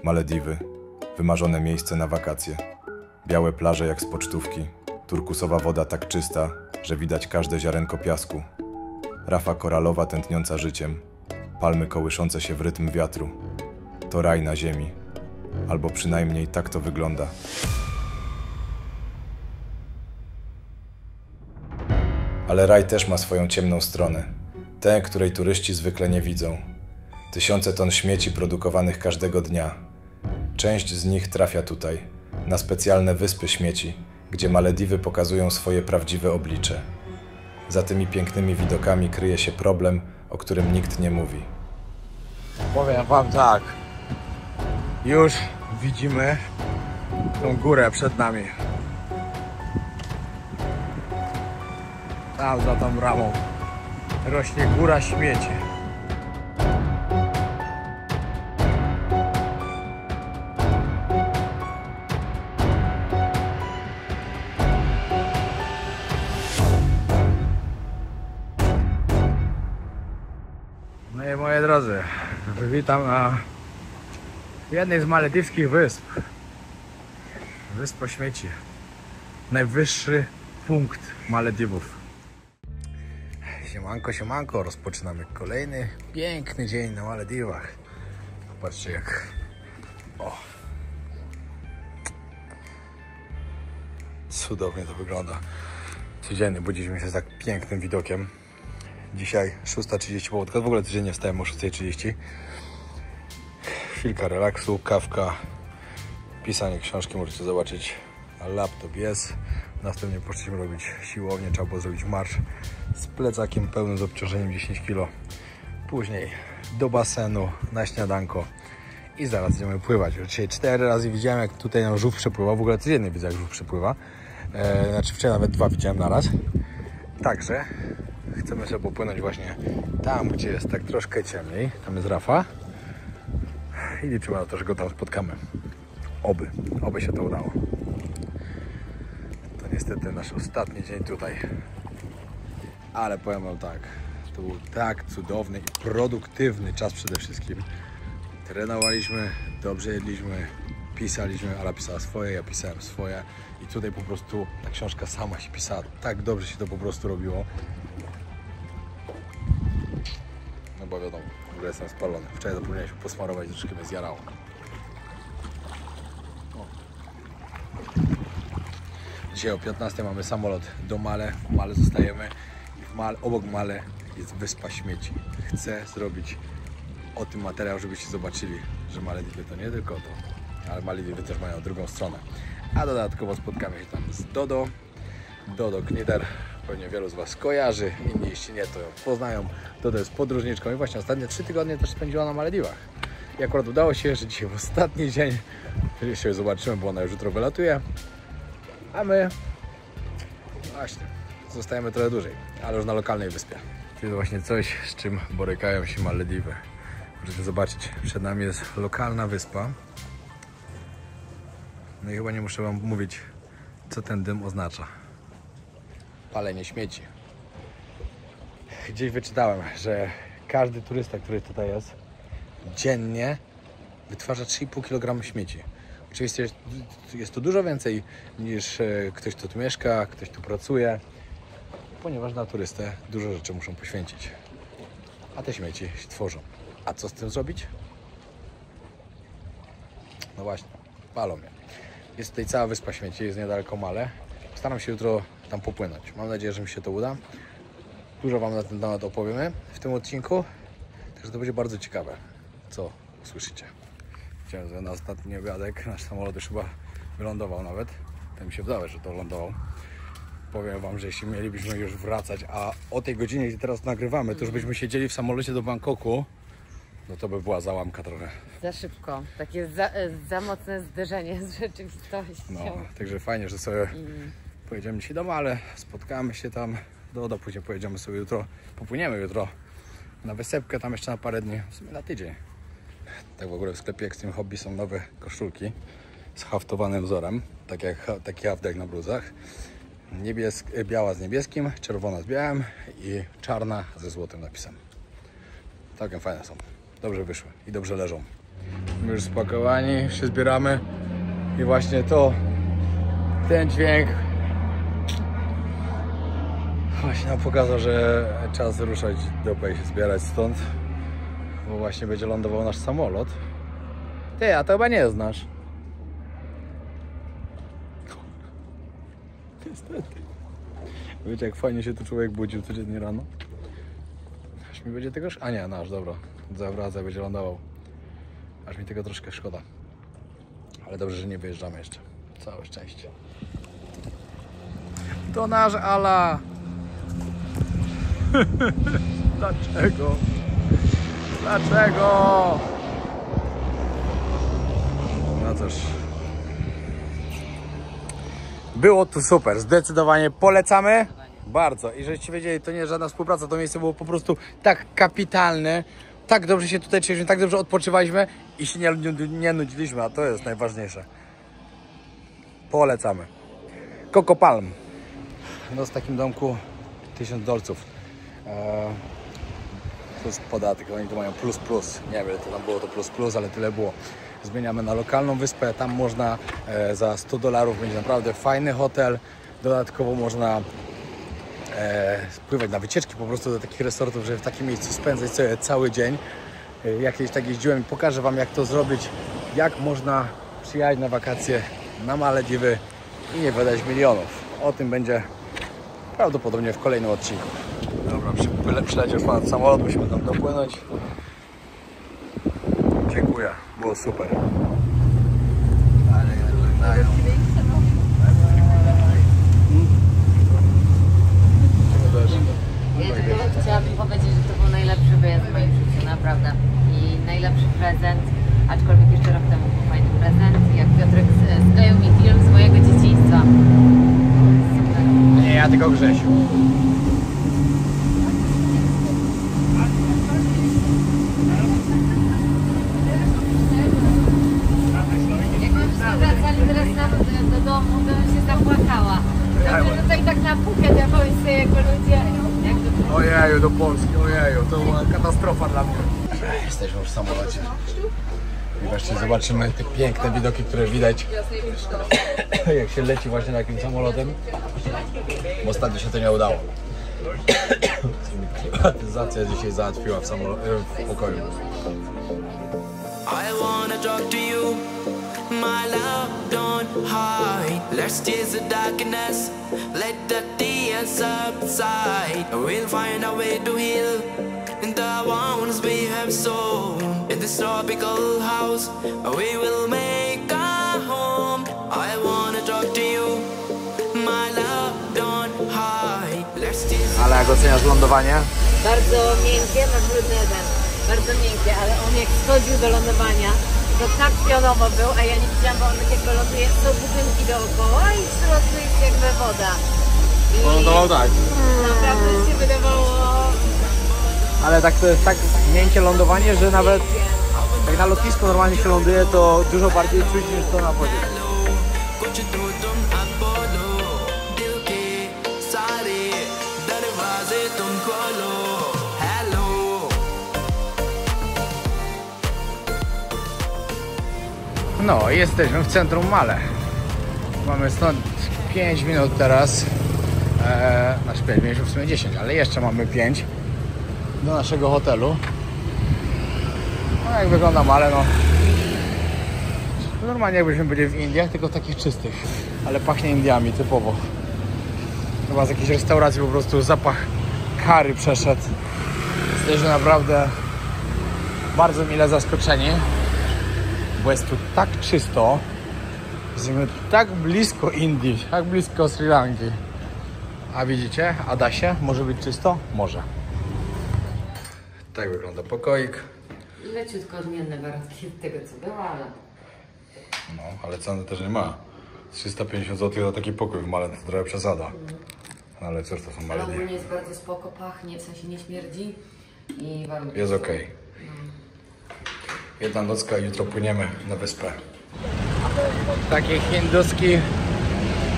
Malediwy. Wymarzone miejsce na wakacje. Białe plaże jak z pocztówki. Turkusowa woda tak czysta, że widać każde ziarenko piasku. Rafa koralowa tętniąca życiem. Palmy kołyszące się w rytm wiatru. To raj na ziemi. Albo przynajmniej tak to wygląda. Ale raj też ma swoją ciemną stronę. Tę, której turyści zwykle nie widzą. Tysiące ton śmieci produkowanych każdego dnia. Część z nich trafia tutaj, na specjalne wyspy śmieci, gdzie Malediwy pokazują swoje prawdziwe oblicze. Za tymi pięknymi widokami kryje się problem, o którym nikt nie mówi. Powiem wam tak, już widzimy tą górę przed nami. Tam za tą bramą rośnie góra śmieci. No i moi drodzy, witam na jednej z malediwskich wysp. Wyspa Śmieci. Najwyższy punkt Malediwów. Siemanko, siemanko. Rozpoczynamy kolejny piękny dzień na Malediwach. Patrzcie jak... O! Cudownie to wygląda. Codziennie budziliśmy się z tak pięknym widokiem. Dzisiaj 6:30 południa. W ogóle codziennie wstałem o 6:30. Chwilka relaksu, kawka, pisanie książki, możecie zobaczyć. Laptop jest. Następnie poszliśmy robić siłownię, trzeba było zrobić marsz z plecakiem pełnym z obciążeniem 10 kg. Później do basenu na śniadanko i zaraz idziemy pływać. Dzisiaj 4 razy widziałem, jak tutaj nam żółw przepływa. W ogóle codziennie widzę, jak żółw przepływa. Znaczy wczoraj nawet 2 widziałem na raz. Także chcemy sobie popłynąć właśnie tam, gdzie jest tak troszkę ciemniej. Tam jest Rafa. I liczymy na to, że go tam spotkamy. Oby się to udało. To niestety nasz ostatni dzień tutaj. Ale powiem wam tak, to był tak cudowny i produktywny czas przede wszystkim. Trenowaliśmy, dobrze jedliśmy, pisaliśmy, Ala pisała swoje, ja pisałem swoje. I tutaj po prostu ta książka sama się pisała. Tak dobrze się to po prostu robiło. No bo wiadomo, w ogóle jestem spalony. Wczoraj zapomniałem się posmarować, troszkę mnie zjarało. Dzisiaj o 15 mamy samolot do Male. W Male zostajemy i obok Male jest Wyspa Śmieci. Chcę zrobić o tym materiał, żebyście zobaczyli, że Malediwy to nie tylko to, ale Malediwy też mają drugą stronę. A dodatkowo spotkamy się tam z Dodo Knider. Pewnie wielu z was kojarzy, inni jeśli nie, to ją poznają. Dodo jest podróżniczką i właśnie ostatnie 3 tygodnie też spędziła na Malediwach. I akurat udało się, że dzisiaj w ostatni dzień się zobaczymy, bo ona już jutro wylatuje. A my właśnie zostajemy trochę dłużej, ale już na lokalnej wyspie. To jest właśnie coś, z czym borykają się Malediwy. Możecie zobaczyć, przed nami jest lokalna wyspa. No i chyba nie muszę wam mówić, co ten dym oznacza. Palenie śmieci. Gdzieś wyczytałem, że każdy turysta, który tutaj jest, dziennie wytwarza 3,5 kg śmieci. Oczywiście jest to dużo więcej niż ktoś, kto tu mieszka, ktoś tu pracuje, ponieważ na turystę dużo rzeczy muszą poświęcić. A te śmieci się tworzą. A co z tym zrobić? No właśnie, palą je. Jest tutaj cała Wyspa Śmieci, jest niedaleko Male. Staram się jutro tam popłynąć. Mam nadzieję, że mi się to uda. Dużo wam na ten temat opowiemy w tym odcinku. Także to będzie bardzo ciekawe, co usłyszycie. Chciałem, że na ostatni obiadek nasz samolot już chyba wylądował nawet. Tak mi się wydaje, że to lądował. Powiem wam, że jeśli mielibyśmy już wracać, a o tej godzinie, gdzie teraz nagrywamy, to już byśmy siedzieli w samolocie do Bangkoku, no to by była załamka trochę. Za szybko. Takie za mocne zderzenie z rzeczywistością. No, także fajnie, że sobie pojedziemy dzisiaj do Male, spotkamy się tam, później pojedziemy sobie jutro, popłyniemy jutro na wysepkę, tam jeszcze na parę dni, w sumie na tydzień. Tak w ogóle w sklepie Extreme Hobby są nowe koszulki z haftowanym wzorem, taki haft jak na bluzach. Biała z niebieskim, czerwona z białym i czarna ze złotym napisem. Całkiem fajne są. Dobrze wyszły i dobrze leżą. My już spakowani, się zbieramy i właśnie ten dźwięk właśnie nam pokazał, że czas ruszać dupę i się zbierać stąd, bo właśnie będzie lądował nasz samolot. Ty, a to chyba nie znasz. Niestety. Wiecie, jak fajnie się tu człowiek budził codziennie rano? Aż mi będzie tego... A nie, nasz, dobra. Zawraca, będzie lądował. Aż mi tego troszkę szkoda. Ale dobrze, że nie wyjeżdżamy jeszcze. Całe szczęście. To nasz Ala! Dlaczego? Dlaczego? No cóż. Było tu super, zdecydowanie polecamy. Bardzo. I żebyście wiedzieli, to nie jest żadna współpraca, to miejsce było po prostu tak kapitalne. Tak dobrze się tutaj czuliśmy, tak dobrze odpoczywaliśmy i się nie nudziliśmy, a to jest najważniejsze. Polecamy. Coco Palm. No z takim domku $1000. Plus podatek, oni tu mają plus. Nie wiem, to tam było to plus, ale tyle było. Zmieniamy na lokalną wyspę, tam można za $100 mieć naprawdę fajny hotel. Dodatkowo można spływać na wycieczki po prostu do takich resortów, żeby w takim miejscu spędzać sobie cały dzień. Jak kiedyś tak jeździłem i pokażę wam, jak to zrobić, jak można przyjechać na wakacje na Malediwy i nie wydać milionów. O tym będzie prawdopodobnie w kolejnym odcinku. Dobra, przyleciał ponad samolot, musimy tam dopłynąć. Dziękuję, było super. Chciałabym powiedzieć, że to był najlepszy wyjazd w moim życiu, naprawdę. I najlepszy prezent, aczkolwiek jeszcze rok temu był fajny prezent, jak Piotrek skleił mi film z mojego dzieciństwa. Super. Nie, ja tylko Grzesiu. Jakbyśmy wracali teraz do domu, to bym się zapłakała. Dobrze, tutaj tak na puchę dawałeś sobie jako ludzie. Ojeju, do Polski, ojeju, to była katastrofa dla mnie. Jesteśmy już w samolocie. I właśnie zobaczymy te piękne widoki, które widać, jak się leci właśnie takim samolotem. Bo ostatnio się to nie udało. Klimatyzacja dzisiaj załatwiła w pokoju. I wanna talk to you, my love, don't hide. Let's chase the darkness, let the tears subside. We'll find a way to heal the wounds we have sown. In this tropical house, we will make a home. I wanna talk to you, my love, don't hide. Let's chase. Ale jak oceniasz lądowanie? Bardzo miękkie, na brudny jeden. Bardzo miękkie, ale on jak schodził do lądowania, to tak pionowo był, a ja nie widziałam, bo on tak jakby ląduje, są budynki dookoła i w środku jest jakby woda. Lądował tak. Naprawdę się wydawało... Ale tak to jest tak miękkie lądowanie, że nawet jak na lotnisku normalnie się ląduje, to dużo bardziej czuć niż to na wodzie. No, jesteśmy w centrum Male. Mamy stąd 5 minut teraz. Znaczy 5, mieliśmy w sumie 10, ale jeszcze mamy 5 do naszego hotelu. No jak wygląda Male, no. Normalnie jakbyśmy byli w Indiach, tylko takich czystych. Ale pachnie Indiami typowo. Chyba z jakiejś restauracji po prostu zapach curry przeszedł. Jesteśmy naprawdę bardzo mile zaskoczeni. Bo jest tu tak czysto, jesteśmy tak blisko Indii, tak blisko Sri Lanki. A widzicie, Adasie, może być czysto? Może. Tak wygląda pokoik. Leciutko odmienne warunki od tego, co było, ale... No, ale ceny też nie ma. 350 zł za taki pokój w Male to trochę przesada. No, ale cóż, to są Ale Malediwy. ogólnie jest bardzo spoko, pachnie, w sensie nie śmierdzi i warunki Jest są- okej. Jedna nocka i jutro płyniemy na wyspę. Taki hinduski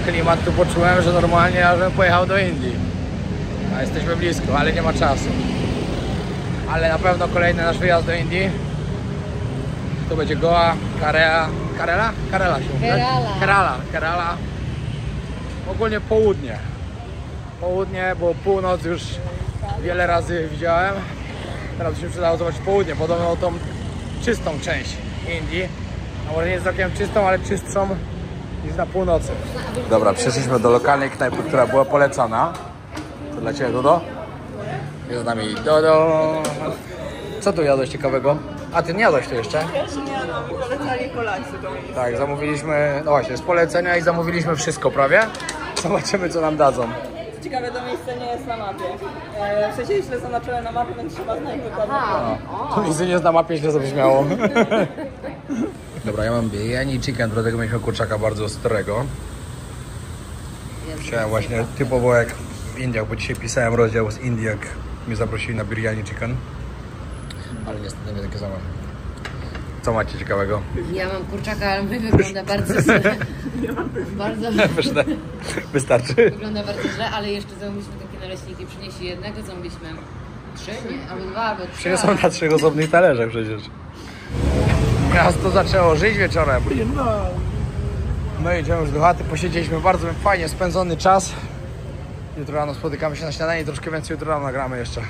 klimat tu poczułem, że normalnie ja bym pojechał do Indii. A jesteśmy blisko, ale nie ma czasu. Ale na pewno kolejny nasz wyjazd do Indii to będzie Goa, Karela się mówi, tak? Kerala. Ogólnie południe. Południe, bo północ już wiele razy widziałem. Teraz się przydało zobaczyć południe, podobno tą czystą część Indii. A może nie jest całkiem czystą, ale czystszą niż na północy. Dobra, przeszliśmy do lokalnej knajpy, która była polecana. To dla Ciebie, Dodo? Jest z nami Dodo. Co tu jadłeś ciekawego? A Ty nie jadłeś tu jeszcze? Jeszcze nie jadłam i polecali kolację do mnie. Tak, zamówiliśmy, no właśnie, z polecenia i zamówiliśmy wszystko prawie. Zobaczymy, co nam dadzą. Co ciekawe, to miejsce nie jest na mapie. W sensie źle zaznaczone na mapie, więc trzeba znać dokładnie. To miejsce nie jest na mapie, źle zabrzmiało. Dobra, ja mam biryani chicken, dlatego mieliśmy kurczaka bardzo ostrego. Chciałem właśnie typowo jak w Indiach, bo dzisiaj pisałem rozdział z Indii, jak mnie zaprosili na biryani chicken. Ale niestety nie takie same. Co macie ciekawego? Ja mam kurczaka, ale mój wygląda bardzo źle. Bardzo Pyszne. Wystarczy. wygląda bardzo źle, ale jeszcze zamówiliśmy takie naleśniki. Przynieśli jednego, zamówiliśmy 3, nie, albo 2, albo 3. Przyniosą na 3 osobnych talerzach przecież. Miasto zaczęło żyć wieczorem. My idziemy już do chaty, posiedzieliśmy bardzo fajnie spędzony czas. Jutro rano spotykamy się na śniadanie i troszkę więcej jutro rano nagramy jeszcze.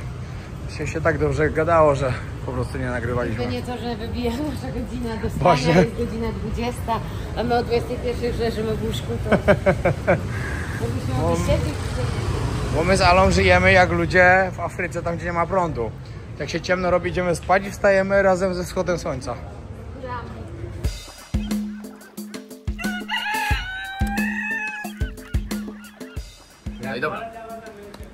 Dzisiaj się tak dobrze gadało, że po prostu nie nagrywaliśmy. To nie to, że wybija nasza godzina do spania, Właśnie. jest godzina 20, a my o 21 już leżymy w łóżku, to mogliśmy o siedzieć. Bo my z Alą żyjemy jak ludzie w Afryce, tam gdzie nie ma prądu. Jak się ciemno robi, idziemy spać i wstajemy razem ze wschodem słońca. No i dobra.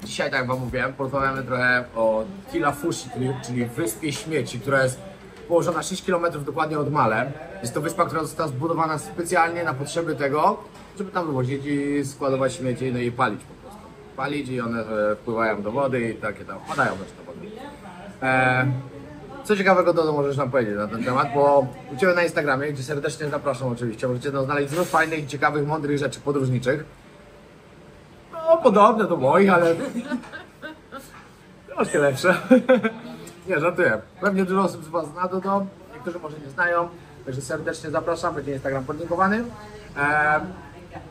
Dzisiaj, tak jak wam mówiłem, porozmawiamy trochę o Kila Fushi, czyli wyspie śmieci, która jest położona 6 km dokładnie od Male. Jest to wyspa, która została zbudowana specjalnie na potrzeby tego, żeby tam wywozić i składować śmieci, no i palić po prostu. Palić i one wpływają do wody i takie tam wpadają też do wody. Co ciekawego, Dodo, możesz nam powiedzieć na ten temat, bo u Ciebie na Instagramie, gdzie serdecznie zapraszam oczywiście, możecie tam znaleźć dużo fajnych, ciekawych, mądrych rzeczy podróżniczych. No, podobne do moich, ale troszkę lepsze. Nie, żartuję. Pewnie dużo osób z Was zna Dodo, niektórzy może nie znają, także serdecznie zapraszam, będzie Instagram podlinkowany.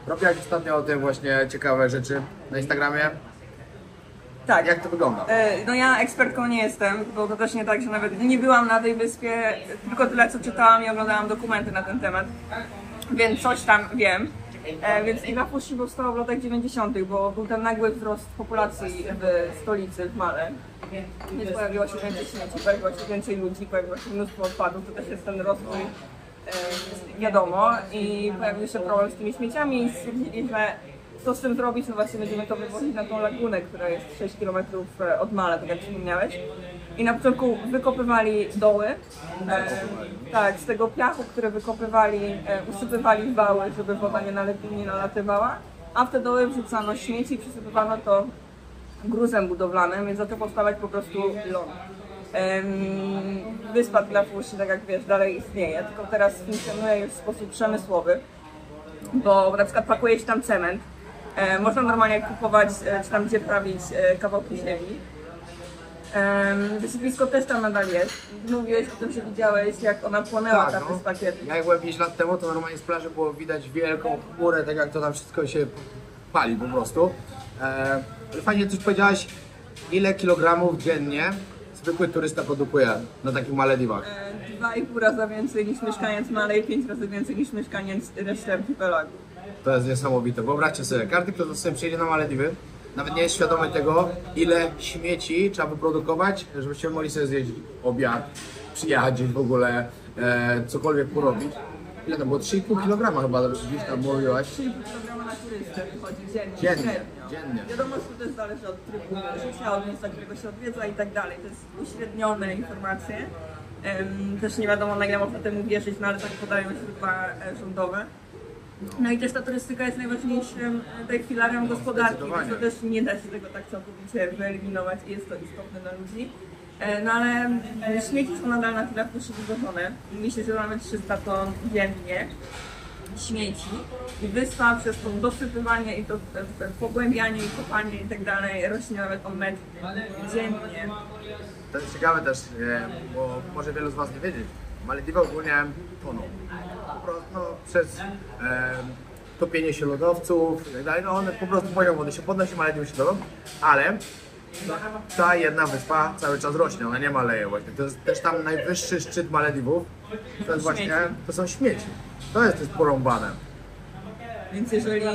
Robiłaś ostatnio o tym właśnie ciekawe rzeczy na Instagramie. Tak. Jak to wygląda? No ja ekspertką nie jestem, bo to też nie tak, że nawet nie byłam na tej wyspie, tylko tyle co czytałam i oglądałam dokumenty na ten temat, więc coś tam wiem. Więc Kila Fushi powstała w latach 90., bo był ten nagły wzrost populacji w stolicy, w Male. Więc pojawiło się więcej śmieci, pojawiło się więcej ludzi, pojawiło się mnóstwo odpadów, to też jest ten rozwój, wiadomo. I pojawił się problem z tymi śmieciami i stwierdzili, że co z tym zrobić, no właśnie będziemy to wywozić na tą lagunę, która jest 6 km od Male, tak jak wspomniałeś. I na początku wykopywali doły, tak, z tego piachu, który wykopywali, usypywali w wały, żeby woda nie nalatywała, a w te doły wrzucano śmieci i przysypywano to gruzem budowlanym, więc zaczął powstawać po prostu ląd. Wyspa Kila Fushi, tak jak wiesz, dalej istnieje, tylko teraz funkcjonuje już w sposób przemysłowy, bo na przykład pakuje się tam cement. Można normalnie kupować, czy tam gdzie prawić kawałki ziemi. Wysypisko też tam nadal jest. Mówiłeś o tym, że widziałeś, jak ona płonęła, ta wyspa kiedyś. Ja jak byłem 5 lat temu, to normalnie z plaży było widać wielką chmurę, tak jak to tam wszystko się pali po prostu. Fajnie coś powiedziałaś, ile kilogramów dziennie zwykły turysta produkuje na takich Malediwach? 2,5 razy więcej niż mieszkaniec Male i 5 razy więcej niż mieszkaniec reszty archipelagu. To jest niesamowite. Wyobraźcie sobie, każdy, kto sobie przyjedzie na Malediwy, nawet nie jest świadomy tego, ile śmieci trzeba wyprodukować, żebyście mogli sobie zjeść obiad, przyjechać gdzieś w ogóle, cokolwiek porobić. Ile to było? 3,5 kg chyba, gdzieś tam mówiłaś. 3,5 kg na turystę wychodzi Dziennie. Wiadomo, że to też zależy od trybu życia, od miejsca, którego się odwiedza i tak dalej. To jest uśrednione informacje. Też nie wiadomo, na ile można temu wierzyć, no ale tak podają źródła rządowe. No i też ta turystyka jest najważniejszym tutaj filarem gospodarki, więc to też nie da się tego tak całkowicie wyeliminować i jest to istotne dla ludzi. No ale śmieci są nadal na Kila Fushi wywożone. Myślę, że mamy 300 ton dziennie śmieci i wyspa przez to dosypywanie i to pogłębianie i kopanie i tak dalej rośnie nawet o metr dziennie. To jest ciekawe też, bo może wielu z Was nie wiedzieć, Malediwy ogólnie toną. Po prostu no, przez topienie się lodowców i tak dalej, no one po prostu poziom wody się podnosi, Malediwy się toną, ale ta jedna wyspa cały czas rośnie, ona nie maleje właśnie. To jest też tam najwyższy szczyt Malediwów, to jest właśnie, to są śmieci. To jest porąbane. Więc jeżeli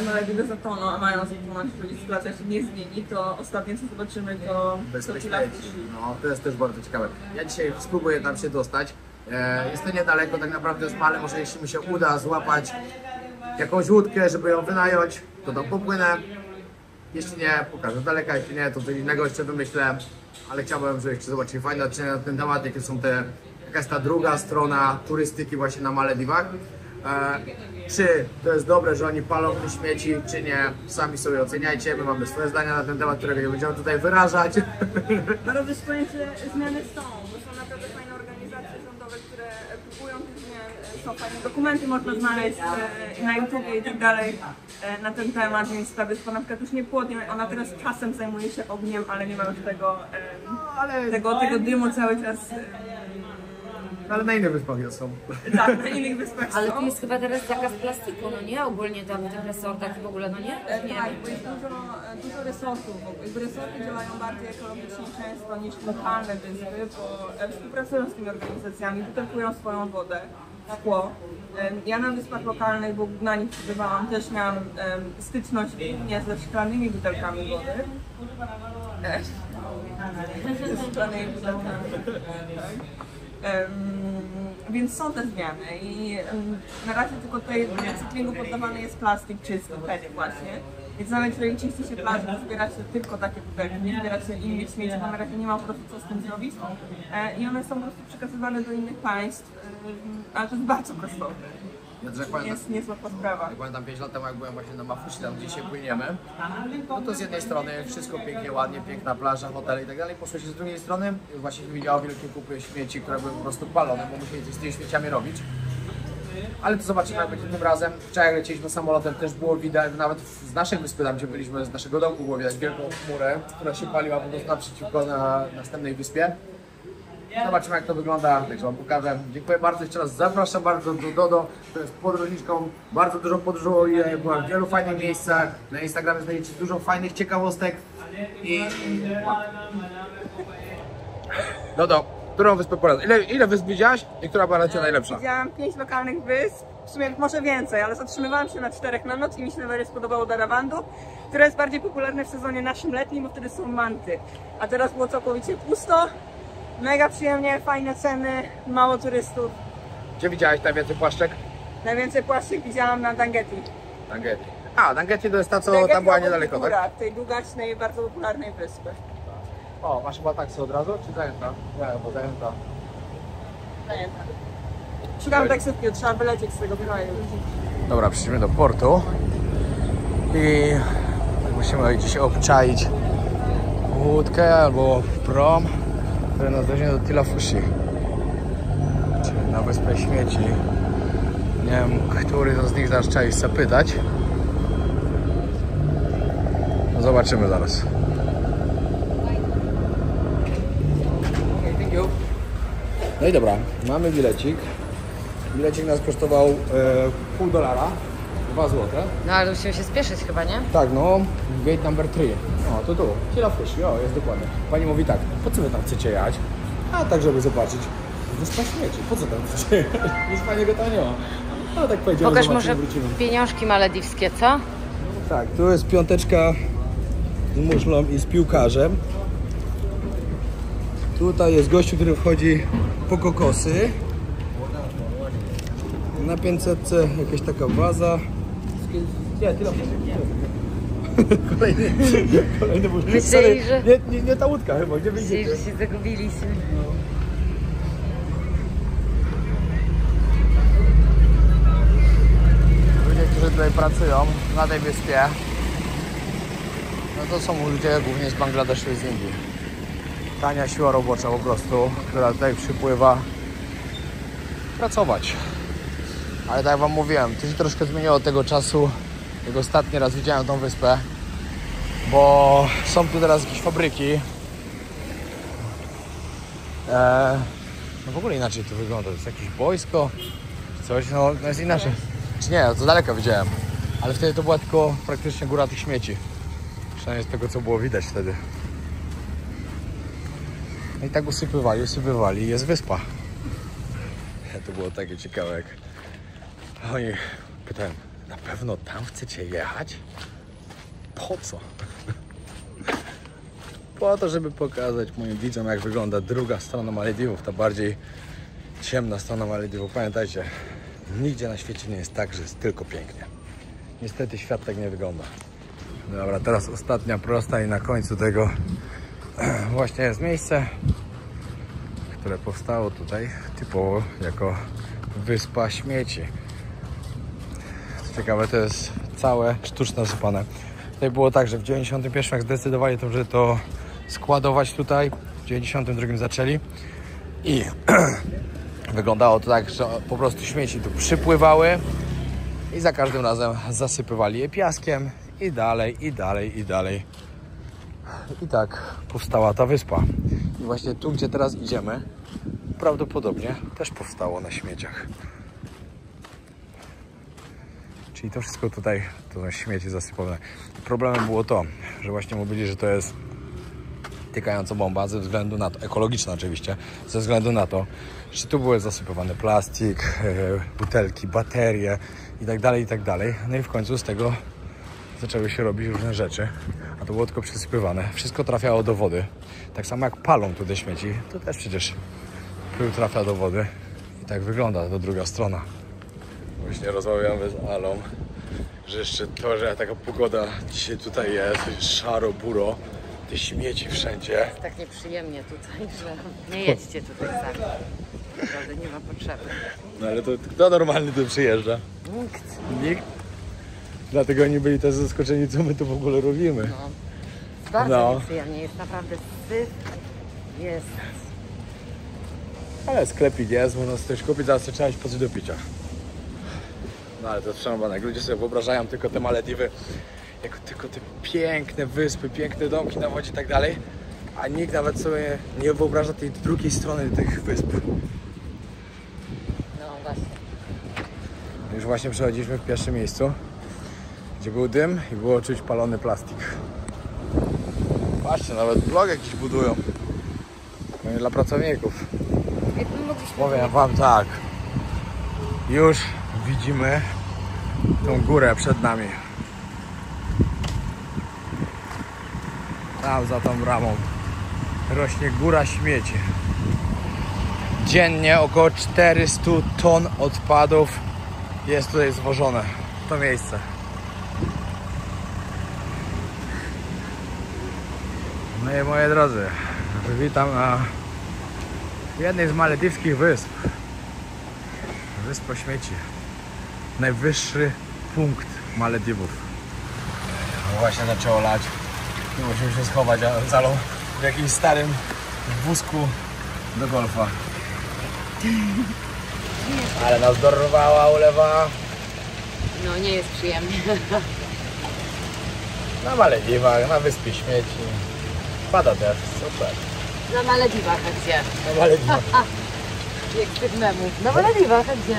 Malediwy zatoną, a mają zatonąć, czyli sytuacja się nie zmieni, to ostatnie co zobaczymy to Bezpieczeństwo. No, to jest też bardzo ciekawe. Ja dzisiaj spróbuję tam się dostać. Jest to niedaleko, tak naprawdę jest male, może jeśli mi się uda złapać jakąś łódkę, żeby ją wynająć, to tam popłynę. Jeśli nie, pokażę z daleka, jeśli nie, to coś innego jeszcze wymyślę. Ale chciałbym, żebyście zobaczyli fajne odcinek na ten temat, jakie są jaka jest ta druga strona turystyki właśnie na Malediwach. Czy to jest dobre, że oni palą te śmieci, czy nie, sami sobie oceniajcie. My mamy swoje zdania na ten temat, którego nie będziemy tutaj wyrażać. Warto też powiedzieć, że zmiany są, bo są naprawdę fajne organizacje rządowe, które próbują tych zmian. Są fajne dokumenty, można znaleźć na YouTubie i tak dalej na ten temat, więc ta wyspa na przykład już nie płodnie. Ona teraz czasem zajmuje się ogniem, ale nie ma już tego dymu cały czas. Ale na innych wyspach są. Tak, na innych wyspach Ale są. tu jest chyba teraz zakaz plastiku, no nie? Ogólnie tam w tych resortach i w ogóle, no nie? Nie. Tak, bo jest dużo resortów. Jakby resorty działają bardziej ekologicznie często niż lokalne wyspy, bo współpracują z tymi organizacjami, butelkują swoją wodę, szkło. Ja na wyspach lokalnych, bo na nich przybywałam, też miałam styczność głównie ze szklanymi butelkami wody. Ze szklanymi butelkami, tak. Więc są te zmiany i na razie tylko tutaj do recyklingu poddawany jest plastik czysty, PET właśnie. Więc nawet jeżeli czyści się plażę, to zbieracie tylko takie butelki, nie zbieracie innych śmieci, bo na razie nie ma po prostu co z tym zrobić. I one są po prostu przekazywane do innych państw, ale to jest bardzo kosztowne. Jest niezła sprawa. Jak pamiętam 5 lat temu, jak byłem właśnie na Mafusi, tam gdzie się płyniemy, no to z jednej strony wszystko pięknie, ładnie, piękna plaża, hotele i tak dalej. Poszło się z drugiej strony, właśnie się widziało wielkie kupy śmieci, które były po prostu palone, bo musieli coś z tymi śmieciami robić. Ale to zobaczymy, jak będzie tym razem. Wczoraj jak leciliśmy samolotem, też było widać, nawet z naszej wyspy, tam gdzie byliśmy, z naszego domku było widać wielką chmurę, która się paliła po prostu naprzeciwko na następnej wyspie. Zobaczymy, jak to wygląda, także wam pokażę. Dziękuję bardzo jeszcze raz, zapraszam bardzo do Dodo, która jest podróżniczką, bardzo dużo podróżuje, była w wielu fajnych miejscach, na Instagramie znajdziecie dużo fajnych ciekawostek i... Dodo, którą wyspę poradzasz? Ile wysp widziałaś i która była dla ciebie najlepsza? Widziałam 5 lokalnych wysp, w sumie może więcej, ale zatrzymywałam się na 4 na noc i mi się najbardziej spodobało Daravandu, które jest bardziej popularne w sezonie naszym letnim, bo wtedy są manty. A teraz było całkowicie pusto. Mega przyjemnie, fajne ceny, mało turystów. Gdzie widziałaś najwięcej płaszczek? Najwięcej płaszczyk widziałam na Dangeti. Dangeti. A, Dangeti to jest ta, co tam była niedaleko, tak? Góra, tej długacznej, bardzo popularnej wyspy. O, masz chyba taksy od razu, czy zajęta? Nie, bo zajęta. Zajęta. Szukam taksówki, trzeba wylecieć z tego kraju. Dobra, przyjdziemy do portu i musimy gdzieś obczaić łódkę albo prom, który nas weźmie do Tilafushi, czyli na Wyspę Śmieci. Nie wiem, który to z nich zaraz trzeba ich zapytać. No zobaczymy zaraz. No i dobra, mamy bilecik. Bilecik nas kosztował $0,5, 2 złote. No ale musimy się spieszyć chyba, nie? Tak, no, gate number 3. O, to tu, Tilafushi, o, jest dokładnie. Pani mówi tak, po co wy tam chcecie jechać? A tak, żeby zobaczyć. Wyspa Śmieci, po co tam chcecie jechać? Nic fajnego tam nie ma. No tak powiedziałem, Pokaż zobaczymy, może wrócimy. pieniążki malediwskie, co? Tak, tu jest piąteczka z muszlą i z piłkarzem. Tutaj jest gościu, który wchodzi po kokosy. Na 500 jakaś taka waza. Nie, tyle. Kolejny Myśleli, że... Nie ta łódka chyba, gdzie Myśleli, wyjdziecie? że się zagubiliśmy. Ludzie, którzy tutaj pracują na tej wyspie, no to są ludzie głównie z Bangladeszu i z Indii. Tania siła robocza po prostu, która tutaj przypływa pracować. Ale tak jak wam mówiłem, to się troszkę zmieniło od tego czasu, jak ostatni raz widziałem tą wyspę, bo są tu teraz jakieś fabryki No w ogóle inaczej to wygląda. To jest jakieś boisko, coś, no jest inaczej. Czy nie, to daleko widziałem. Ale wtedy to była tylko praktycznie góra tych śmieci. Przynajmniej z tego, co było widać wtedy. No i tak usypywali i jest wyspa. To było takie ciekawe, jak oni pytałem, na pewno tam chcecie jechać? Po co? Po to, żeby pokazać moim widzom, jak wygląda druga strona Malediwów, ta bardziej ciemna strona Malediwów. Pamiętajcie, nigdzie na świecie nie jest tak, że jest tylko pięknie. Niestety świat tak nie wygląda. Dobra, teraz ostatnia prosta i na końcu tego właśnie jest miejsce, które powstało tutaj typowo jako wyspa śmieci. Co ciekawe, to jest całe sztuczne zasypane. Tutaj było tak, że w 91 jak zdecydowali to, że to składować tutaj, w 92 zaczęli i wyglądało to tak, że po prostu śmieci tu przypływały i za każdym razem zasypywali je piaskiem i dalej, i dalej, i dalej. I tak powstała ta wyspa. I właśnie tu, gdzie teraz idziemy, prawdopodobnie też powstało na śmieciach. Czyli to wszystko tutaj to są śmieci zasypane. Problemem było to, że właśnie mówili, że to jest tykająca bomba ze względu na to, ekologiczna oczywiście, ze względu na to, że tu były zasypywany plastik, butelki, baterie i tak dalej, i tak dalej. No i w końcu z tego zaczęły się robić różne rzeczy, a to było tylko przesypywane. Wszystko trafiało do wody. Tak samo jak palą tu te śmieci, to też przecież pył trafia do wody. I tak wygląda ta druga strona. Właśnie rozmawiamy z Alą, że jeszcze to, że taka pogoda dzisiaj tutaj jest, szaro, buro, te śmieci wszędzie. Jest tak nieprzyjemnie tutaj, że nie jedźcie tutaj sami. Naprawdę nie ma potrzeby. No ale to kto normalny tu przyjeżdża? Nikt. Nikt. Dlatego oni byli też zaskoczeni, co my tu w ogóle robimy. No. Bardzo No. nieprzyjemnie. Jest naprawdę syf. Jest. Ale sklepik jest, można sobie coś kupić, zaraz trzeba iść po coś do picia. No ale to jest przerąbane. Jak ludzie sobie wyobrażają tylko te Malediwy, jako tylko te piękne wyspy, piękne domki na wodzie i tak dalej, a nikt nawet sobie nie wyobraża tej drugiej strony tych wysp. No właśnie. Już właśnie przechodziliśmy w pierwszym miejscu, gdzie był dym i było czuć palony plastik. Patrzcie, nawet blok jakiś budują. No i dla pracowników. Jakby mogliśmy... Powiem wam tak, już widzimy tą górę przed nami. Tam za tą bramą rośnie góra śmieci. Dziennie około 400 ton odpadów jest tutaj zwożone w to miejsce. No i moi drodzy, witam na jednej z malediwskich wysp. Wyspa śmieci. Najwyższy punkt Malediwów. No właśnie zaczęło lać. I musimy się schować z Alą w jakimś starym wózku do golfa. Ale nas dorwała ulewa. No nie jest przyjemnie. Na Malediwach, na wyspie śmieci. Pada deszcz, super. Na Malediwach, a gdzie? Na Malediwach. Jak z tych memów. Na Malediwach, a gdzie?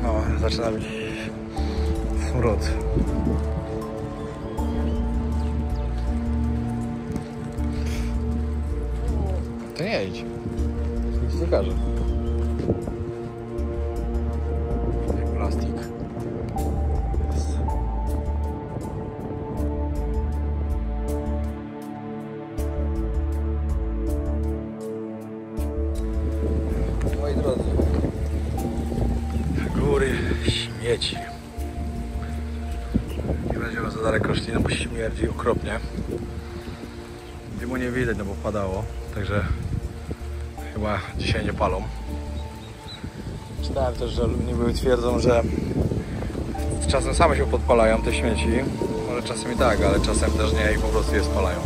No, zaczyna być smród. To nie idź. Nic nie każe. Jak plastik. Jest. śmieci. Nie będziemy za daleko szli, no bo śmierdzi okropnie. Dymu nie widać, no bo padało, także chyba dzisiaj nie palą. Czytałem też, że niby twierdzą, że czasem same się podpalają te śmieci. Może czasem i tak, ale czasem też nie i po prostu je spalają.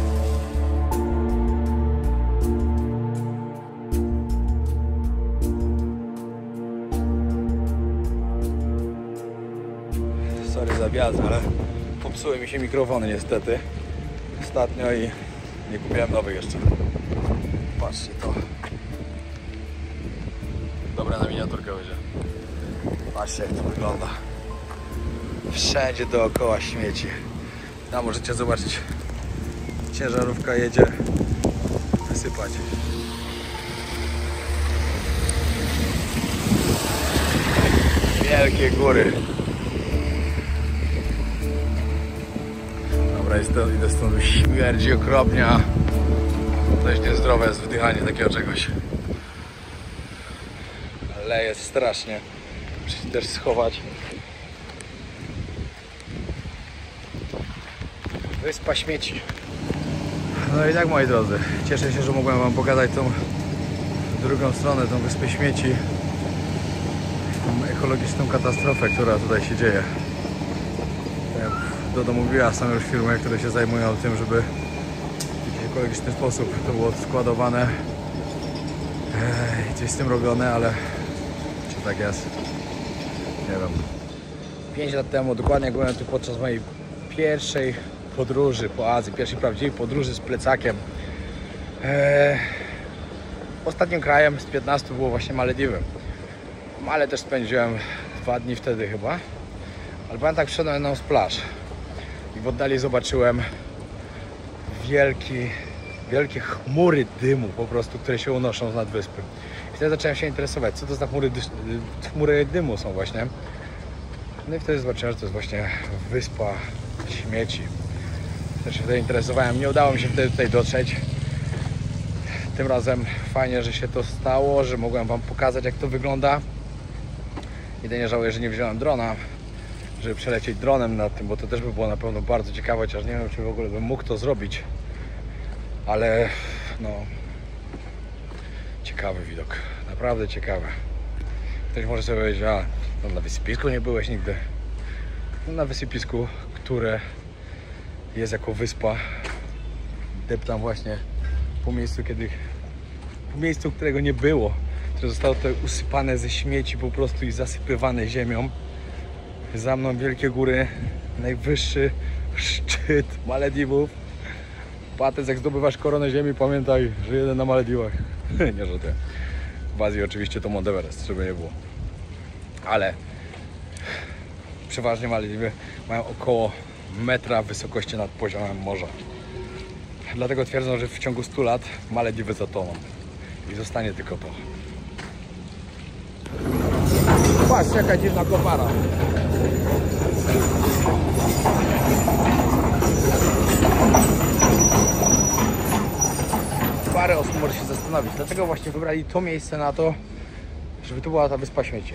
Sorry za wjazd, ale popsuły mi się mikrofony niestety ostatnio i nie kupiłem nowych jeszcze. Patrzcie to. Dobra, na miniaturkę będzie. Patrzcie, jak to wygląda. Wszędzie dookoła śmieci. Tam możecie zobaczyć. Ciężarówka jedzie wysypać. Wielkie góry. Dobra, idę stąd, śmierdzi okropnie. Dość niezdrowe jest wdychanie takiego czegoś. Ale jest strasznie. Muszę się też schować. Wyspa śmieci. No i tak, moi drodzy, cieszę się, że mogłem wam pokazać tą drugą stronę, tą wyspę śmieci. Tą ekologiczną katastrofę, która tutaj się dzieje. Dodo mówiła, są już firmy, które się zajmują tym, żeby w jakiś ekologiczny sposób to było składowane i coś z tym robione, ale czy tak jest? Nie wiem. 5 lat temu, dokładnie jak byłem tu podczas mojej pierwszej podróży po Azji, pierwszej prawdziwej podróży z plecakiem. Ostatnim krajem z 15 było właśnie Malediwy. Ale też spędziłem 2 dni wtedy chyba. Ale pamiętam, tak wszedłem jedną z plaż i w oddali zobaczyłem wielkie chmury dymu po prostu, które się unoszą z nad wyspy. I wtedy zacząłem się interesować, co to za chmury dymu są właśnie. No i wtedy zobaczyłem, że to jest właśnie wyspa śmieci. Też się wtedy interesowałem. Nie udało mi się wtedy tutaj dotrzeć. Tym razem fajnie, że się to stało, że mogłem wam pokazać, jak to wygląda. Jedynie żałuję, że nie wziąłem drona, żeby przelecieć dronem nad tym, bo to też by było na pewno bardzo ciekawe, chociaż nie wiem, czy w ogóle bym mógł to zrobić. Ale no, ciekawy widok, naprawdę ciekawy. Ktoś może sobie powiedzieć, a no, na wysypisku nie byłeś nigdy. No, na wysypisku, które jest jako wyspa, deptam właśnie po miejscu, którego nie było, które zostało tutaj usypane ze śmieci po prostu i zasypywane ziemią. Za mną wielkie góry, najwyższy szczyt Malediwów. Patec, jak zdobywasz koronę ziemi, pamiętaj, że jeden na Malediwach. Nie żartuję. W Azji oczywiście to Mount Everest, żeby nie było. Ale przeważnie Malediwy mają około metra wysokości nad poziomem morza. Dlatego twierdzą, że w ciągu 100 lat Malediwy zatoną i zostanie tylko to. Patrz, jaka dziwna kopara. Parę osób może się zastanowić, dlatego właśnie wybrali to miejsce na to, żeby tu była ta wyspa śmieci.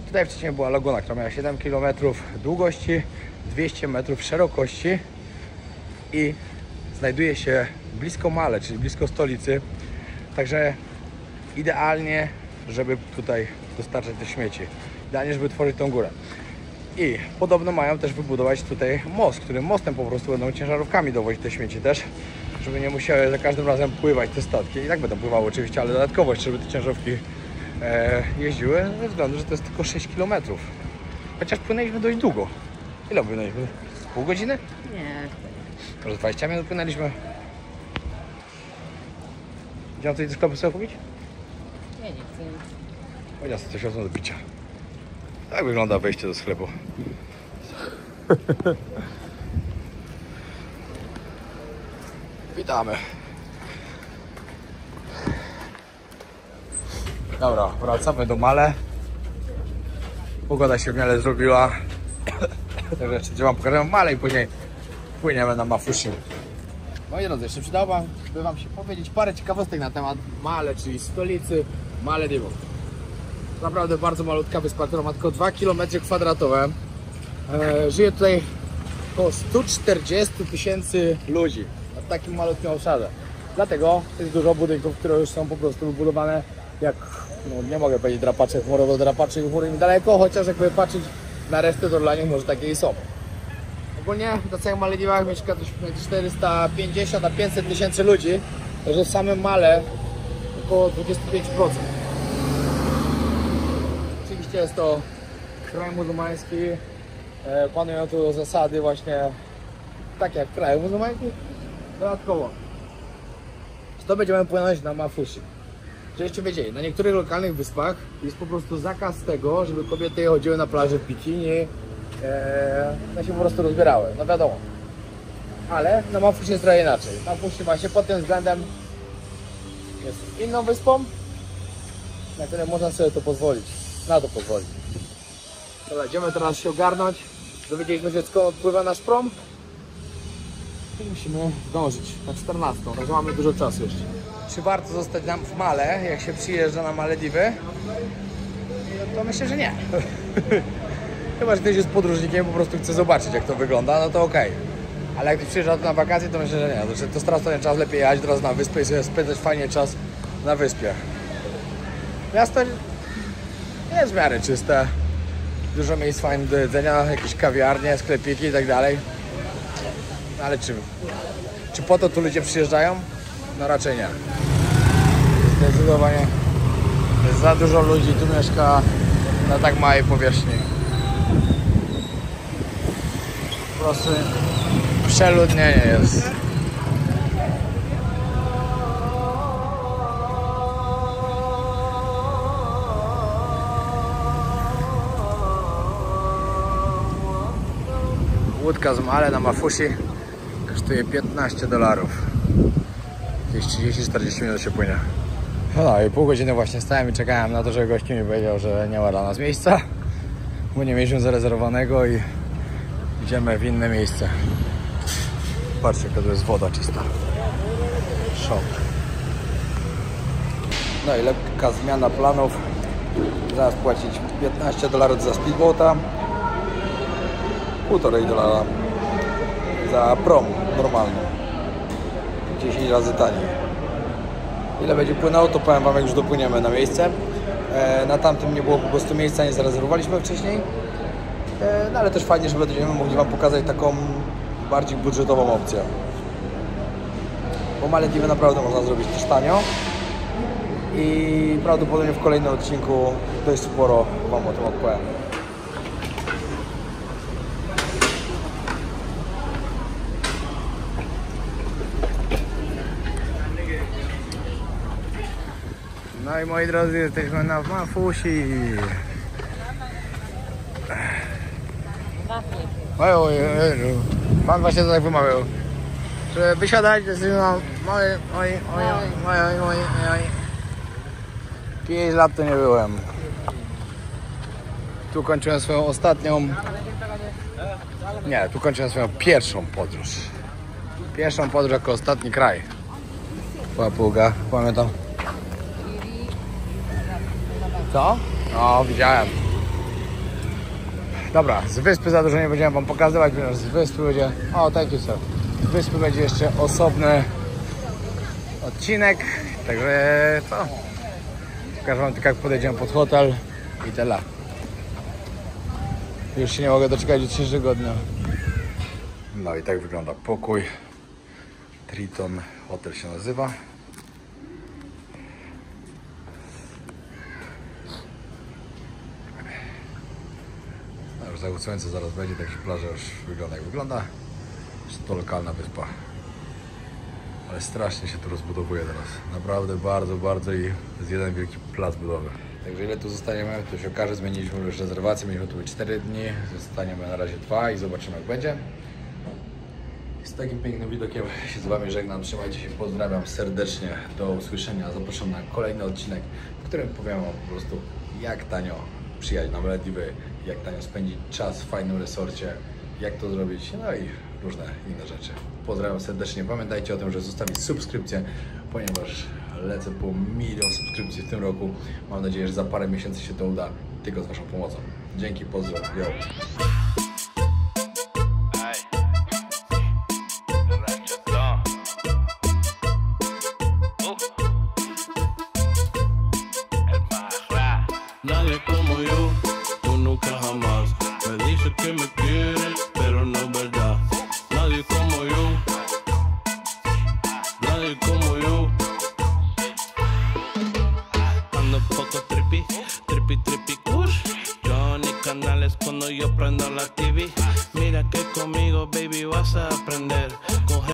Tutaj wcześniej była laguna, która miała 7 km długości, 200 metrów szerokości i znajduje się blisko Male, czyli blisko stolicy. Także idealnie, żeby tutaj dostarczać te śmieci. Idealnie, żeby tworzyć tą górę. I podobno mają też wybudować tutaj most, którym mostem po prostu będą ciężarówkami dowozić te śmieci też, żeby nie musiały za każdym razem pływać te statki. I tak będą pływały oczywiście, ale dodatkowo jeszcze, żeby te ciężarówki jeździły, ze względu, że to jest tylko 6 km. Chociaż płynęliśmy dość długo. Ile płynęliśmy? Pół godziny? Nie. Może 20 minut płynęliśmy. Idziemy coś do sklepu sobie kupić? Nie chcę. Powiedział sobie coś osób do picia. Tak wygląda wejście do sklepu. Witamy. Dobra, wracamy do Male. Pogoda się w miarę zrobiła. Także jeszcze wam pokażę Male i później płyniemy na Mafushi. Moi drodzy, jeszcze przydałoby wam się powiedzieć parę ciekawostek na temat Male, czyli stolicy Malediwów. Naprawdę bardzo malutka wyspa, która ma tylko 2 km². Żyje tutaj około 140 000 ludzi na takim malutkim obszarze. Dlatego jest dużo budynków, które już są po prostu wybudowane jak, no nie mogę powiedzieć drapacze chmurowe, drapacze chmury mi daleko, chociaż jakby patrzeć na resztę, to dla nich może takie i są. Ogólnie na całych Malediwach mieszka między 450 a 500 tysięcy ludzi, także w samym Male około 25%. Oczywiście jest to kraj muzułmański, panują tu zasady właśnie takie jak w kraju muzułmańskich. Dodatkowo to będziemy płynąć na Mafusi. Żebyście wiedzieli, na niektórych lokalnych wyspach jest po prostu zakaz tego, żeby kobiety chodziły na plaży w bikini, no się po prostu rozbierały, no wiadomo. Ale na Mafusi jest trochę inaczej. Mafusi ma się pod tym względem jest inną wyspą, na której można sobie to pozwolić, na to pozwolić. Dobra, idziemy teraz się ogarnąć, dowiedzieliśmy się skąd odpływa nasz prom i musimy zdążyć na 14, także mamy dużo czasu jeszcze. Czy warto zostać nam w Male, jak się przyjeżdża na Malediwy? To myślę, że nie. Chyba, że ktoś jest podróżnikiem, po prostu chce zobaczyć, jak to wygląda, no to okej. Ale jak ktoś przyjeżdża na wakacje, to myślę, że nie. To stracę ten czas, lepiej jechać teraz na wyspę i sobie spędzać fajnie czas na wyspie. Miasto jest w miarę czyste. Dużo miejsc fajnych do jedzenia, jakieś kawiarnie, sklepiki i tak dalej. Ale czy po to tu ludzie przyjeżdżają? No raczej nie. Zdecydowanie jest za dużo ludzi tu mieszka na tak małej powierzchni. Po prostu przeludnienie jest. Łódka z Male na Mafusi kosztuje $15. Jakieś 30-40 minut się płynie. No i pół godziny właśnie stałem i czekałem na to, że gość mi powiedział, że nie ma dla nas miejsca, bo nie mieliśmy zarezerwowanego i idziemy w inne miejsce. Patrzcie, jaka to jest woda czysta. Szok. No i lekka zmiana planów. Zaraz płacić $15 za speedboata, $1,5 za prom normalny. 10 razy taniej. Ile będzie płynęło, to powiem wam, jak już dopłyniemy na miejsce. Na tamtym nie było po prostu miejsca, nie zarezerwowaliśmy wcześniej. No ale też fajnie, że będziemy mogli wam pokazać taką bardziej budżetową opcję. Bo Malediwy naprawdę można zrobić też tanio. I prawdopodobnie w kolejnym odcinku dość sporo wam o tym opowiem. No i moi drodzy, jesteśmy na Mafusi. Oj, pan właśnie to tak wymawiał. Żeby wysiadać, jesteśmy na... Oj. 5 lat to nie byłem. Tu kończyłem swoją ostatnią... Nie, tu kończyłem swoją pierwszą podróż. Pierwszą podróż jako ostatni kraj. Papuga, pamiętam. Co? No, widziałem. Dobra, z wyspy za dużo nie będziemy wam pokazywać, ponieważ z wyspy będzie... O, thank you sir. Z wyspy będzie jeszcze osobny odcinek, także co? Pokażę wam tylko, jak podejdziemy pod hotel i tyle. Już się nie mogę doczekać jutrzejszego dnia. No i tak wygląda pokój. Triton Hotel się nazywa. Zachód słońca zaraz będzie, także plaża już wygląda jak wygląda. To lokalna wyspa. Ale strasznie się tu rozbudowuje teraz. Naprawdę bardzo i jest jeden wielki plac budowy. Także ile tu zostaniemy, to się okaże. Zmieniliśmy już rezerwację, mieliśmy tu 4 dni. Zostaniemy na razie 2 i zobaczymy, jak będzie. Z takim pięknym widokiem się z wami żegnam. Trzymajcie się, pozdrawiam serdecznie. Do usłyszenia. Zapraszam na kolejny odcinek, w którym powiem wam po prostu, jak tanio przyjechać na Malediwy, jak tanio spędzić czas w fajnym resorcie, jak to zrobić, no i różne inne rzeczy. Pozdrawiam serdecznie. Pamiętajcie o tym, że zostawić subskrypcję, ponieważ lecę po 1 000 000 subskrypcji w tym roku. Mam nadzieję, że za parę miesięcy się to uda, tylko z Waszą pomocą. Dzięki, pozdro, yo. Nadie como yo, tú nunca jamás. Me dices que me quieres, pero no es verdad. Nadie como yo, nadie como yo. Ando poco trippy, trippy, trippy, kush. Johnny Canales cuando yo prendo la TV. Mira que conmigo, baby, vas a aprender.